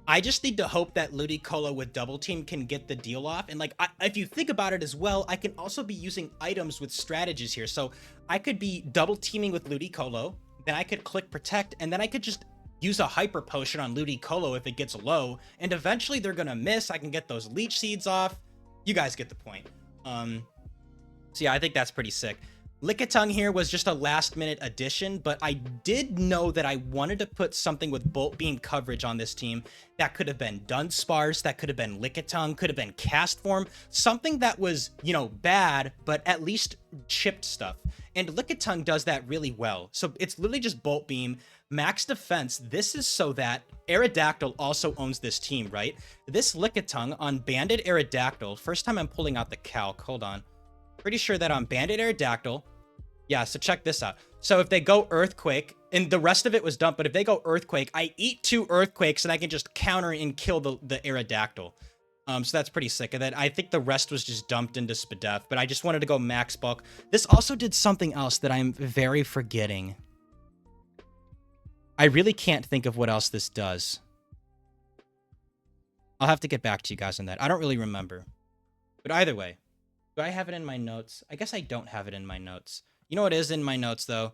I just need to hope that Ludicolo with Double Team can get the deal off. And like, if you think about it as well, I can also be using items with strategies here. So I could be double teaming with Ludicolo, then I could click Protect, and then I could just use a Hyper Potion on Ludicolo if it gets low, and eventually they're gonna miss. I can get those Leech Seeds off. You guys get the point. So yeah, I think that's pretty sick. Lickitung here was just a last minute addition, but I did know that I wanted to put something with Bolt Beam coverage on this team. That could have been Dunsparce, that could have been Lickitung, could have been Castform, something that was, you know, bad, but at least chipped stuff. And Lickitung does that really well. So it's literally just Bolt Beam, max defense. This is so that Aerodactyl also owns this team, right? This Lickitung on Banded Aerodactyl, first time I'm pulling out the calc, hold on. Pretty sure that on Banded Aerodactyl, yeah, so check this out. So if they go Earthquake, and the rest of it was dumped, but if they go Earthquake, I eat 2 Earthquakes and I can just counter and kill the Aerodactyl. So that's pretty sick. And then I think the rest was just dumped into Spadef, but I just wanted to go max bulk. This also did something else that I'm very forgetting. I really can't think of what else this does. I'll have to get back to you guys on that. I don't really remember. But either way. Do I have it in my notes? I guess I don't have it in my notes. You know what is in my notes, though?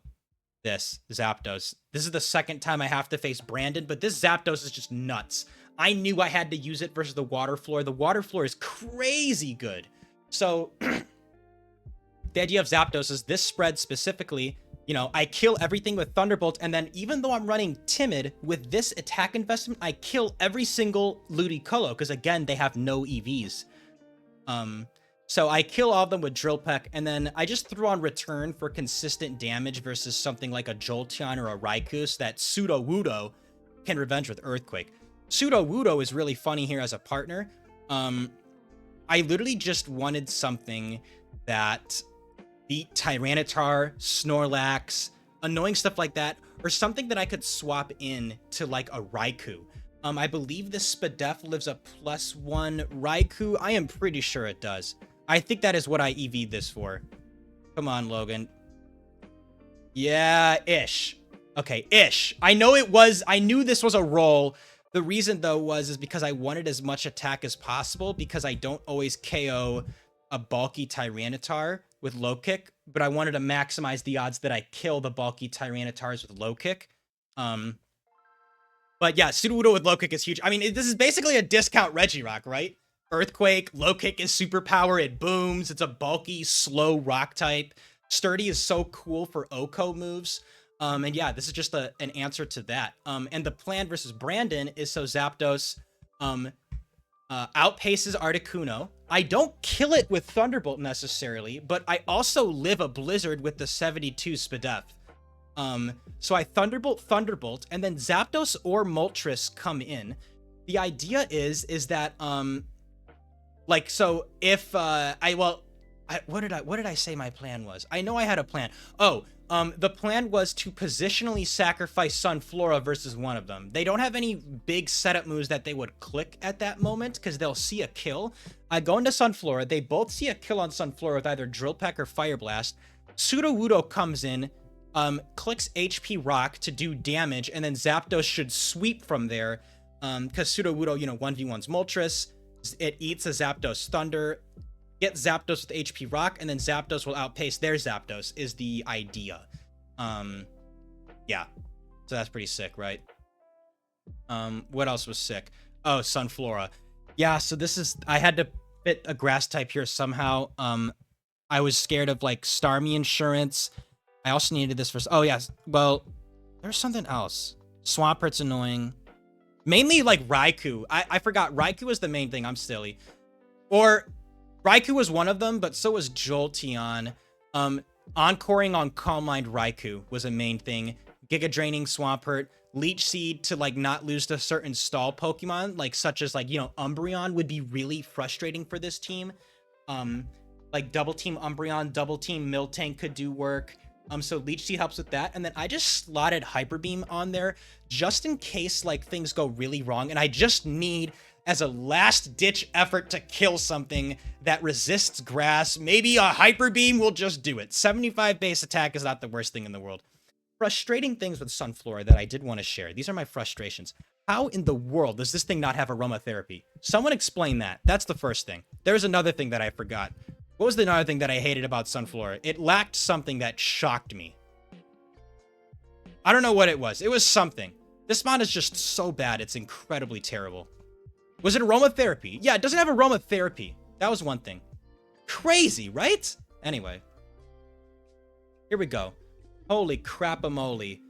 This, Zapdos. This is the second time I have to face Brandon, but this Zapdos is just nuts. I knew I had to use it versus the Water Floor. The Water Floor is crazy good. So, the idea of Zapdos is this spread specifically, you know, I kill everything with Thunderbolt, and then even though I'm running Timid, with this attack investment, I kill every single Ludicolo, because again, they have no EVs. So I kill all of them with Drill Peck, and then I just threw on Return for consistent damage versus something like a Jolteon or a Raikou, so that Sudowoodo can revenge with Earthquake. Sudowoodo is really funny here as a partner. I literally just wanted something that beat Tyranitar, Snorlax, annoying stuff like that, or something that I could swap in to like a Raikou. I believe this Spadef lives a +1 Raikou. I am pretty sure it does. I think that is what I EV'd this for. Come on, Logan. Yeah, ish. Okay, ish. I know it was, I knew this was a roll. The reason though is because I wanted as much attack as possible because I don't always KO a bulky Tyranitar with low kick, but I wanted to maximize the odds that I kill the bulky Tyranitars with low kick. But yeah, Sudowoodo with low kick is huge. I mean, this is basically a discount Regirock, right? Earthquake, low kick is superpower, it booms, it's a bulky, slow rock type. Sturdy is so cool for OHKO moves. And yeah, this is just an answer to that. And the plan versus Brandon is so Zapdos outpaces Articuno. I don't kill it with Thunderbolt necessarily, but I also live a Blizzard with the 72 Spadef. So I Thunderbolt, and then Zapdos or Moltres come in. The idea is that, like, so if, what did I say my plan was? I know I had a plan. Oh, the plan was to positionally sacrifice Sunflora versus one of them. They don't have any big setup moves that they would click at that moment because they'll see a kill. I go into Sunflora. They both see a kill on Sunflora with either Drill Peck or Fire Blast. Sudowoodo comes in, clicks HP Rock to do damage, and then Zapdos should sweep from there because Sudowoodo, you know, 1v1's Moltres. It eats a Zapdos Thunder, get Zapdos with HP Rock, and then Zapdos will outpace their Zapdos is the idea. Yeah. So that's pretty sick, right? What else was sick? Oh, Sunflora. Yeah, so this is, I had to fit a grass type here somehow. I was scared of like Starmie Insurance. I also needed this for, oh yes, well, there's something else. Swampert's annoying. Mainly like Raikou. I forgot, Raikou was the main thing, I'm silly. Or Raikou was one of them, but so was Jolteon. Encoring on Calm Mind Raikou was a main thing. Giga Draining Swampert. Leech Seed to like not lose to certain stall Pokemon, like such as like, you know, Umbreon would be really frustrating for this team. Like double team Umbreon, double team Miltank could do work. So Leech Seed helps with that. And then I just slotted Hyper Beam on there just in case like things go really wrong. And I just need as a last ditch effort to kill something that resists grass. Maybe a Hyper Beam will just do it. 75 base attack is not the worst thing in the world. Frustrating things with Sunflora that I did want to share. These are my frustrations. How in the world does this thing not have aromatherapy? Someone explain that. That's the first thing. There's another thing that I forgot. What was the another thing that I hated about Sunflora? It lacked something that shocked me. I don't know what it was. It was something. This mod is just so bad. It's incredibly terrible. Was it aromatherapy? Yeah, it doesn't have aromatherapy. That was one thing. Crazy, right? Anyway. Here we go. Holy crap-a-moly.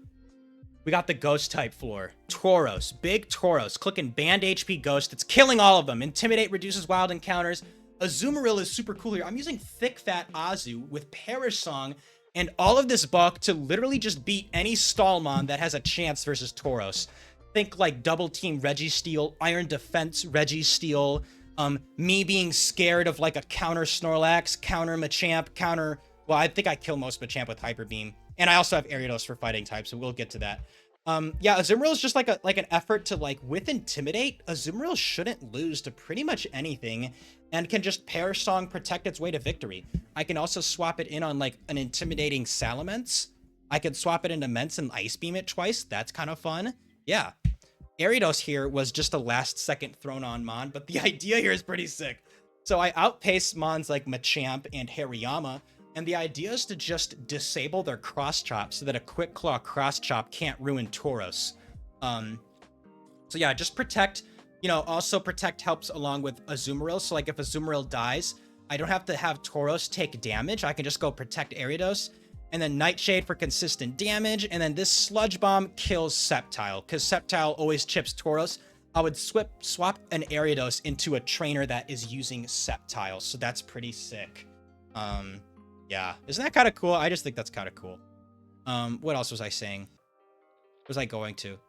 We got the ghost type floor. Tauros. Big Tauros. Clicking banned HP ghost. It's killing all of them. Intimidate reduces wild encounters. Azumarill is super cool here. I'm using Thick Fat Azu with Perish Song and all of this bulk to literally just beat any Stallmon that has a chance versus Tauros. Think like double team Registeel, Iron Defense Registeel, me being scared of like a counter Snorlax, counter Machamp, counter... Well, I think I kill most Machamp with Hyper Beam. And I also have Ariados for fighting type, so we'll get to that. Yeah, Azumarill is just like an effort to like with Intimidate. Azumarill shouldn't lose to pretty much anything and can just Perish Song protect its way to victory. I can also swap it in on like an intimidating Salamence. I could swap it into Mence and Ice Beam it twice. That's kind of fun. Yeah. Ariados here was just a last second thrown on Mon, but the idea here is pretty sick. So I outpace Mons like Machamp and Hariyama. And the idea is to just disable their cross chop so that a quick claw cross chop can't ruin Tauros. So yeah, just protect, you know, also protect helps along with Azumarill. So like if Azumarill dies, I don't have to have Tauros take damage. I can just go protect Ariados. And then Nightshade for consistent damage. And then this Sludge Bomb kills Sceptile because Sceptile always chips Tauros. I would swap an Ariados into a trainer that is using Sceptile. So that's pretty sick. Yeah, isn't that kind of cool? I just think that's kind of cool. What else was I saying? What was I going to?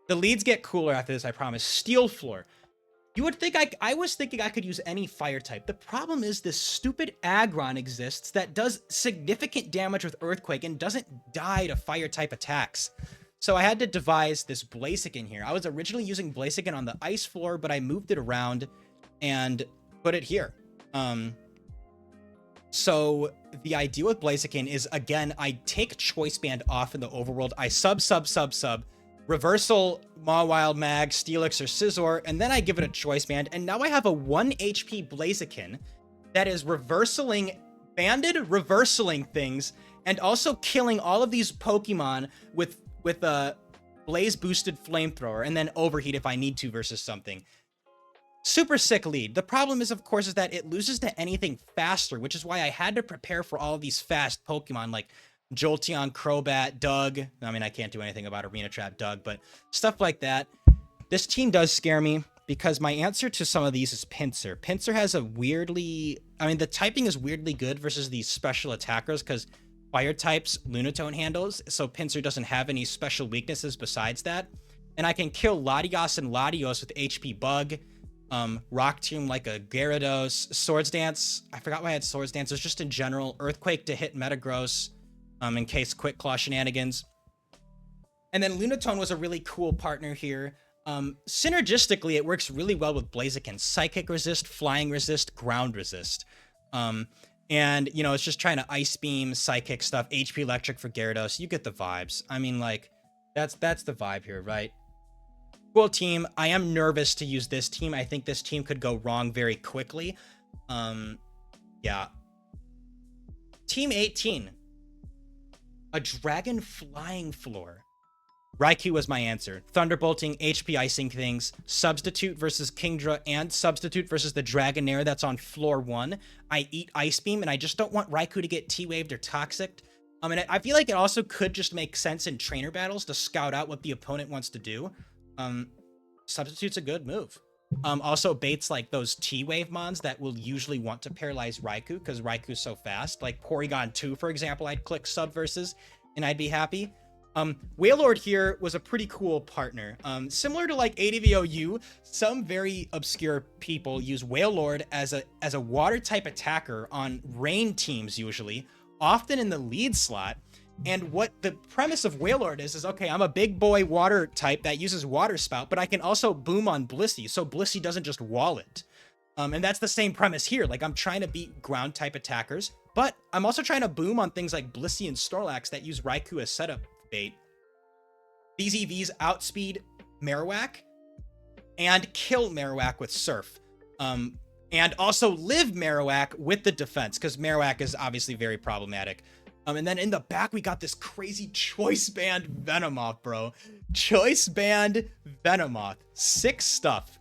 The leads get cooler after this, I promise. Steel Floor. You would think I was thinking I could use any fire type. The problem is this stupid Aggron exists that does significant damage with Earthquake and doesn't die to fire type attacks. So I had to devise this Blaziken here. I was originally using Blaziken on the ice floor, but I moved it around and put it here. So the idea with Blaziken is, again, I take Choice Band off in the overworld. I sub, reversal Mawile Mag, Steelix, or Scizor, and then I give it a Choice Band. And now I have a 1 HP Blaziken that is banded reversaling things, and also killing all of these Pokemon with a Blaze boosted Flamethrower, and then Overheat if I need to versus something. Super sick lead. The problem is, of course, is that it loses to anything faster, which is why I had to prepare for all of these fast Pokemon like Jolteon, Crobat, Doug. I mean, I can't do anything about Arena Trap Doug, but stuff like that. This team does scare me because my answer to some of these is Pinsir. Pinsir has a weirdly... I mean, the typing is weirdly good versus these special attackers because fire types Lunatone handles, so Pinsir doesn't have any special weaknesses besides that. And I can kill Latios and Latios with HP Bug. Rock Tomb like a Gyarados, Swords Dance. I forgot why I had Swords Dance. It was just in general. Earthquake to hit Metagross, in case Quick Claw shenanigans. And then Lunatone was a really cool partner here. Synergistically, it works really well with Blaziken. Psychic resist, flying resist, ground resist. And, you know, it's just trying to Ice Beam, Psychic stuff, HP Electric for Gyarados. You get the vibes. I mean, like, that's the vibe here, right? Cool team. I am nervous to use this team. I think this team could go wrong very quickly. Yeah. Team 18. A Dragon Flying Floor. Raikou was my answer. Thunderbolting, HP icing things, Substitute versus Kingdra, and Substitute versus the Dragonair that's on floor 1. I eat Ice Beam, and I just don't want Raikou to get T-Waved or Toxic. And I feel like it also could just make sense in trainer battles to scout out what the opponent wants to do. Substitute's a good move. Also baits like those T-Wave mons that will usually want to paralyze Raikou because Raikou's so fast. Like Porygon 2, for example, I'd click sub versus and I'd be happy. Wailord here was a pretty cool partner. Similar to like ADVOU, some very obscure people use Wailord as a water type attacker on rain teams usually, often in the lead slot. And what the premise of Wailord is okay, I'm a big boy water type that uses Water Spout, but I can also boom on Blissey, so Blissey doesn't just wall it. And that's the same premise here. Like, I'm trying to beat ground type attackers, but I'm also trying to boom on things like Blissey and Snorlax that use Raikou as setup bait. These EVs outspeed Marowak and kill Marowak with Surf. And also live Marowak with the defense, because Marowak is obviously very problematic. And then in the back, we got this crazy Choice Band Venomoth, bro. Choice Band Venomoth. Sick stuff.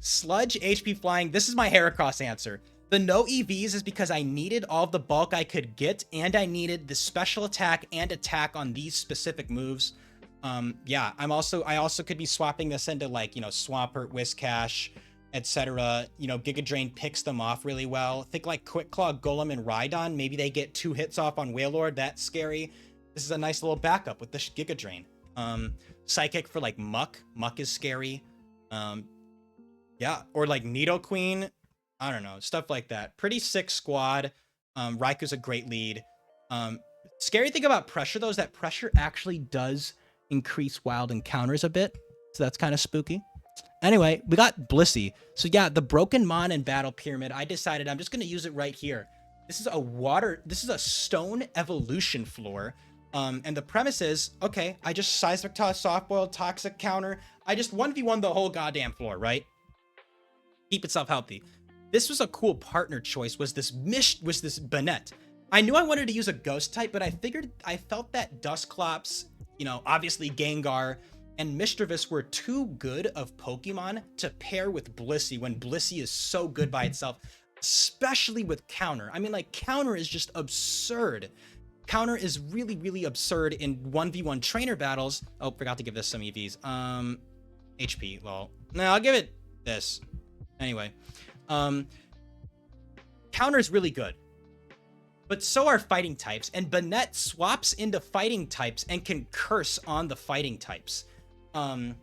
Sludge, HP Flying. This is my Heracross answer. The no EVs is because I needed all of the bulk I could get, and I needed the special attack and attack on these specific moves. Yeah, I also could be swapping this into, like, you know, Swampert, Whiscash, etc. You know, Giga Drain picks them off really well. Think like Quick Claw, Golem, and Rhydon. Maybe they get 2 hits off on Wailord. That's scary. This is a nice little backup with the Giga Drain. Psychic for like Muck. Muck is scary. Yeah, or like Nidoqueen. I don't know, stuff like that. Pretty sick squad. Raikou's a great lead. Scary thing about pressure though is that pressure actually does increase wild encounters a bit, so that's kind of spooky. Anyway, we got Blissey. So yeah, the Broken Mon and Battle Pyramid, I decided I'm just going to use it right here. This is a stone evolution floor. And the premise is, okay, I just Seismic Toss, Softboiled, Toxic Counter. I just 1v1 the whole goddamn floor, right? Keep itself healthy. This was a cool partner choice, was this Banette. I knew I wanted to use a ghost type, but I felt that Dusclops, you know, obviously Gengar, and Mischievous were too good of Pokemon to pair with Blissey when Blissey is so good by itself, especially with Counter. I mean, like, Counter is just absurd. Counter is really, really absurd in 1v1 trainer battles. Oh, forgot to give this some EVs. HP, lol. No, I'll give it this. Anyway, Counter is really good. But so are fighting types, and Banette swaps into fighting types and can curse on the fighting types. On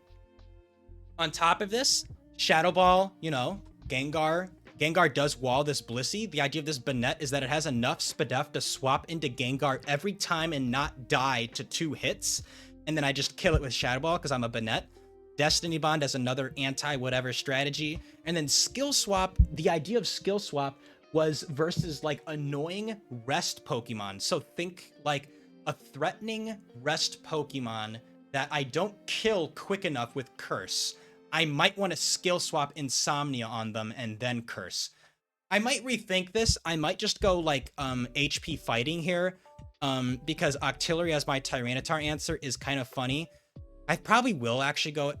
top of this, Shadow Ball, you know, Gengar does wall this Blissey. The idea of this Banette is that it has enough Spadef to swap into Gengar every time and not die to 2 hits. And then I just kill it with Shadow Ball because I'm a Banette. Destiny Bond as another anti-whatever strategy. And then Skill Swap, the idea of Skill Swap was versus like annoying rest Pokemon. So think like a threatening rest Pokemon that I don't kill quick enough with Curse. I might want to skill swap Insomnia on them and then Curse. I might rethink this. I might just go like HP fighting here because Octillery as my Tyranitar answer is kind of funny. I probably will actually go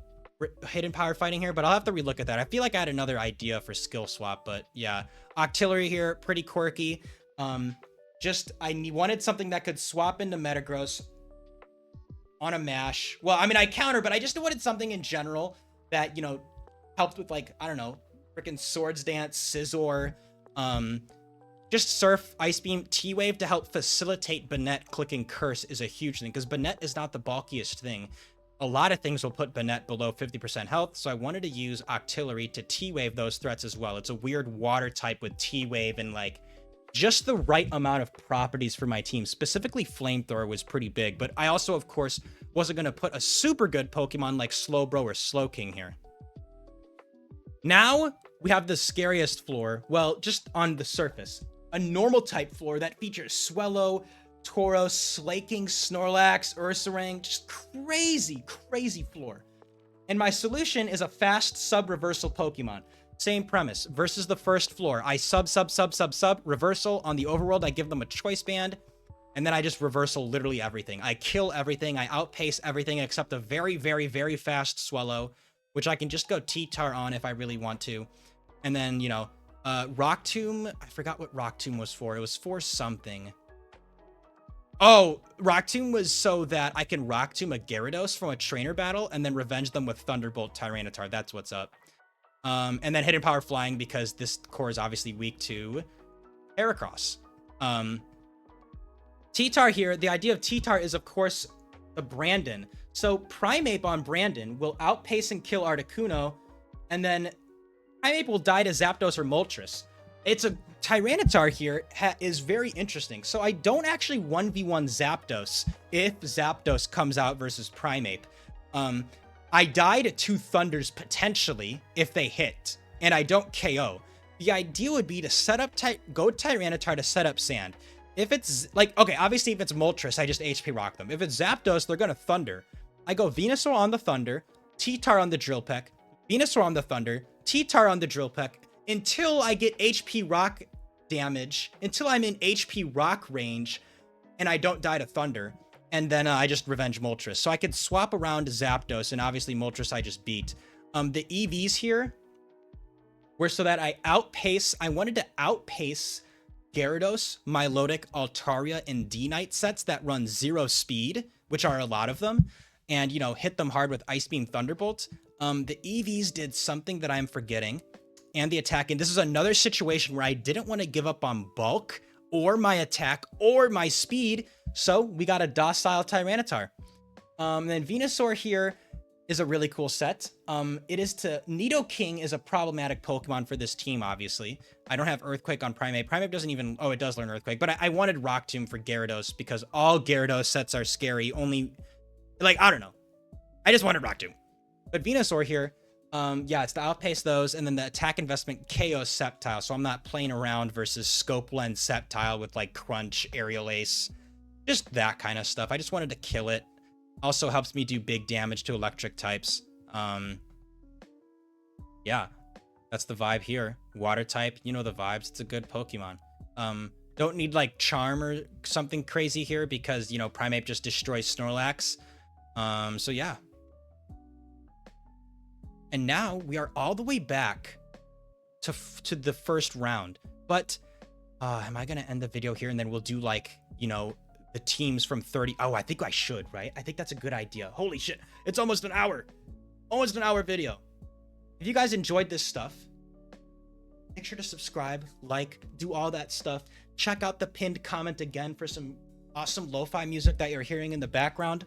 Hidden Power fighting here, but I'll have to relook at that. I feel like I had another idea for skill swap, but yeah. Octillery here, pretty quirky. I wanted something that could swap into Metagross on a mash. Well, I mean, I counter, but I just wanted something in general that, you know, helped with, like, I don't know, freaking Swords Dance, Scizor, just Surf, Ice Beam, T-Wave to help facilitate Banette clicking Curse is a huge thing, because Banette is not the bulkiest thing. A lot of things will put Banette below 50% health, so I wanted to use Octillery to T-Wave those threats as well. It's a weird water type with T-Wave and, like, just the right amount of properties for my team. Specifically, Flamethrower was pretty big, but I also, of course, wasn't going to put a super good Pokemon like Slowbro or Slowking here. Now, we have the scariest floor, well, just on the surface. A normal type floor that features Swellow, Tauros, Slaking, Snorlax, Ursaring, just crazy, crazy floor. And my solution is a fast sub-reversal Pokemon. Same premise, versus the first floor. I sub, reversal. On the overworld, I give them a choice band, and then I just reversal literally everything. I kill everything, I outpace everything except a very, very, very fast Swellow, which I can just go T-Tar on if I really want to. And then, you know, Rock Tomb, I forgot what Rock Tomb was for. It was for something. Oh, Rock Tomb was so that I can Rock Tomb a Gyarados from a trainer battle and then revenge them with Thunderbolt Tyranitar. That's what's up. And then Hidden Power Flying because this core is obviously weak to Heracross. T-Tar here, the idea of T-Tar is, of course, the Brandon. So Primeape on Brandon will outpace and kill Articuno, and then Primeape will die to Zapdos or Moltres. It's a Tyranitar here is very interesting. So I don't actually 1v1 Zapdos if Zapdos comes out versus Primeape. I die to 2 Thunders potentially if they hit, and I don't KO. The idea would be to set up go Tyranitar to set up Sand. If it's like, okay, obviously if it's Moltres, I just HP rock them. If it's Zapdos, they're gonna Thunder. I go Venusaur on the Thunder, T-Tar on the Drill Peck, Venusaur on the Thunder, T-Tar on the Drill Peck, until I get HP rock damage, until I'm in HP rock range, and I don't die to Thunder. And then I just Revenge Moltres. So I could swap around to Zapdos, and obviously Moltres I just beat. The EVs here were so that I wanted to outpace Gyarados, Milotic, Altaria, and D-Knight sets that run 0 speed, which are a lot of them, and, you know, hit them hard with Ice Beam Thunderbolt. The EVs did something that I'm forgetting, and the attack, and this is another situation where I didn't want to give up on bulk, or my attack, or my speed, so we got a docile Tyranitar. Then Venusaur here is a really cool set. Nidoking is a problematic Pokemon for this team, obviously. I don't have Earthquake on Primeape. Primeape doesn't even... Oh, it does learn Earthquake. But I wanted Rock Tomb for Gyarados because all Gyarados sets are scary. Only... Like, I don't know. I just wanted Rock Tomb. But Venusaur here, yeah, it's to outpace those. And then the attack investment KO Sceptile. So I'm not playing around versus Scope Lens Sceptile with, like, Crunch, Aerial Ace. Just that kind of stuff. I just wanted to kill it. Also helps me do big damage to electric types. Yeah, that's the vibe here. Water type, you know the vibes. It's a good Pokemon. Don't need like Charm or something crazy here because, you know, Primeape just destroys Snorlax. So yeah. And now we are all the way back to the first round. But am I going to end the video here and then we'll do like, you know, the teams from 30. Oh, I think I should, right? I think that's a good idea. Holy shit. It's almost an hour. Almost an hour video. If you guys enjoyed this stuff, make sure to subscribe, like, do all that stuff. Check out the pinned comment again for some awesome lo-fi music that you're hearing in the background.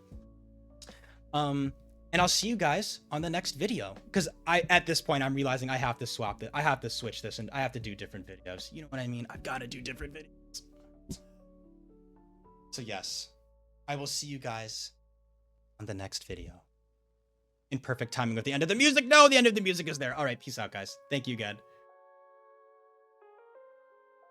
And I'll see you guys on the next video. Because at this point, I'm realizing I have to swap it. I have to switch this and I have to do different videos. You know what I mean? I've got to do different videos. So yes, I will see you guys on the next video. In perfect timing with the end of the music. No, the end of the music is there. All right, peace out, guys. Thank you again.